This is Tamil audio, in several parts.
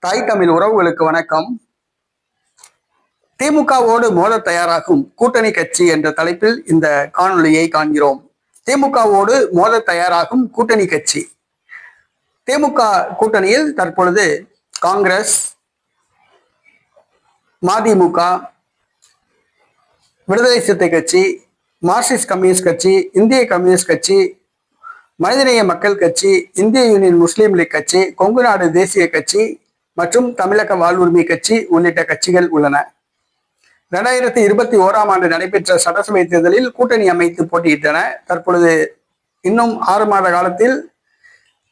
தாய் தமிழ் உறவுகளுக்கு வணக்கம். திமுகவோடு மோத தயாராகும் கூட்டணி கட்சி என்ற தலைப்பில் இந்த காணொலியை காண்கிறோம். திமுகவோடு மோத தயாராகும் கூட்டணி கட்சி. திமுக கூட்டணியில் தற்பொழுது காங்கிரஸ், மதிமுக, விடுதலை சிறுத்தை கட்சி, மார்க்சிஸ்ட் கம்யூனிஸ்ட் கட்சி, இந்திய கம்யூனிஸ்ட் கட்சி, மனிதநேய மக்கள் கட்சி, இந்திய யூனியன் முஸ்லீம் லீக் கட்சி, கொங்கு நாடு தேசிய கட்சி மற்றும் தமிழக வாழ்வுரிமை கட்சி உள்ளிட்ட கட்சிகள் உள்ளன. 2021ஆம் ஆண்டு நடைபெற்ற சட்டசபை தேர்தலில் கூட்டணி அமைத்து போட்டியிட்டன. தற்பொழுது இன்னும் 6 மாத காலத்தில்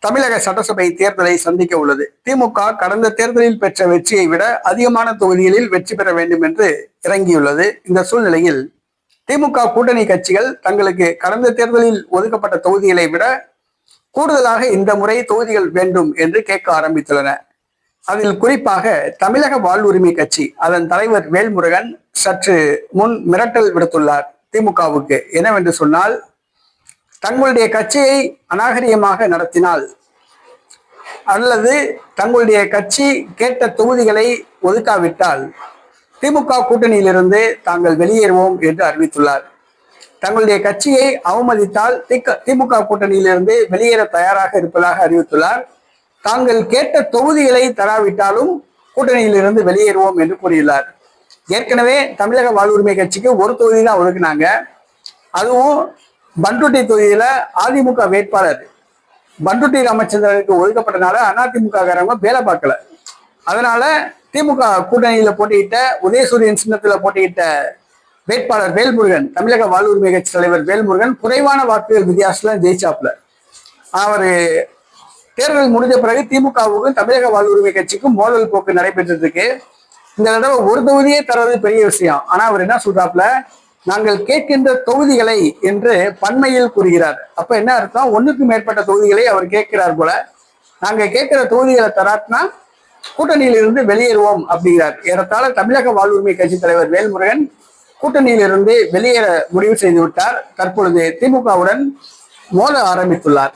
தமிழக சட்டசபை தேர்தலை சந்திக்க உள்ளது. திமுக கடந்த தேர்தலில் பெற்ற வெற்றியை விட அதிகமான தொகுதிகளில் வெற்றி பெற வேண்டும் என்று இறங்கியுள்ளது. இந்த சூழ்நிலையில் திமுக கூட்டணி கட்சிகள் தங்களுக்கு கடந்த தேர்தலில் ஒதுக்கப்பட்ட தொகுதிகளை விட கூடுதலாக இந்த முறை தொகுதிகள் வேண்டும் என்று கேட்க ஆரம்பித்துள்ளன. அதில் குறிப்பாக தமிழக வாழ்வுரிமை கட்சி, அதன் தலைவர் வேல்முருகன் சற்று முன் மிரட்டல் விடுத்துள்ளார் திமுகவுக்கு. என்னவென்று சொன்னால், தங்களுடைய கட்சியை அநாகரிகமாக நடத்தினால் அல்லது தங்களுடைய கட்சி கேட்ட தொகுதிகளை ஒதுக்காவிட்டால் திமுக கூட்டணியிலிருந்து தாங்கள் வெளியேறுவோம் என்று அறிவித்துள்ளார். தங்களுடைய கட்சியை அவமதித்தால் திமுக கூட்டணியிலிருந்து வெளியேற தயாராக இருப்பதாக அறிவித்துள்ளார். தாங்கள் கேட்ட தொகுதிகளை தராவிட்டாலும் கூட்டணியிலிருந்து வெளியேறுவோம் என்று கூறியுள்ளார். ஏற்கனவே தமிழக வாழ்வுரிமை கட்சிக்கு ஒரு தொகுதி தான் ஒதுக்குனாங்க. அதுவும் பண்ருட்டி தொகுதியில அதிமுக வேட்பாளர் பண்ருட்டி ராமச்சந்திரனுக்கு ஒதுக்கப்பட்டனால அதிமுக காரங்க வேலை பார்க்கல. அதனால திமுக கூட்டணியில போட்டியிட்ட உதயசூரியன் சின்னத்துல போட்டியிட்ட வேட்பாளர் வேல்முருகன், தமிழக வாழ்வுரிமை கட்சி தலைவர் வேல்முருகன் குறைவான வாக்குகள் வித்தியாசத்துல ஜெயிச்சாப்ல. அவரு தேர்தல் முடிஞ்ச பிறகு திமுகவுக்கும் தமிழக வாழ்வுரிமை கட்சிக்கும் மோதல் போக்கு நடைபெற்றிருக்கு. இந்த தடவை ஒரு தொகுதியே தர்றது பெரிய விஷயம். ஆனா அவர் என்ன சொல்றாப்ல, நாங்கள் கேட்கின்ற தொகுதிகளை என்று பன்மையில் கூறுகிறார். அப்ப என்ன அர்த்தம், ஒன்றுக்கும் மேற்பட்ட தொகுதிகளை அவர் கேட்கிறார் போல. நாங்க கேட்கிற தொகுதிகளை தராட்டினா கூட்டணியிலிருந்து வெளியேறுவோம் அப்படிங்கிறார். ஏறத்தாழ தமிழக வாழ்வுரிமை கட்சி தலைவர் வேல்முருகன் கூட்டணியிலிருந்து வெளியேற முடிவு செய்து விட்டார். தற்பொழுது திமுகவுடன் மோத ஆரம்பித்துள்ளார்.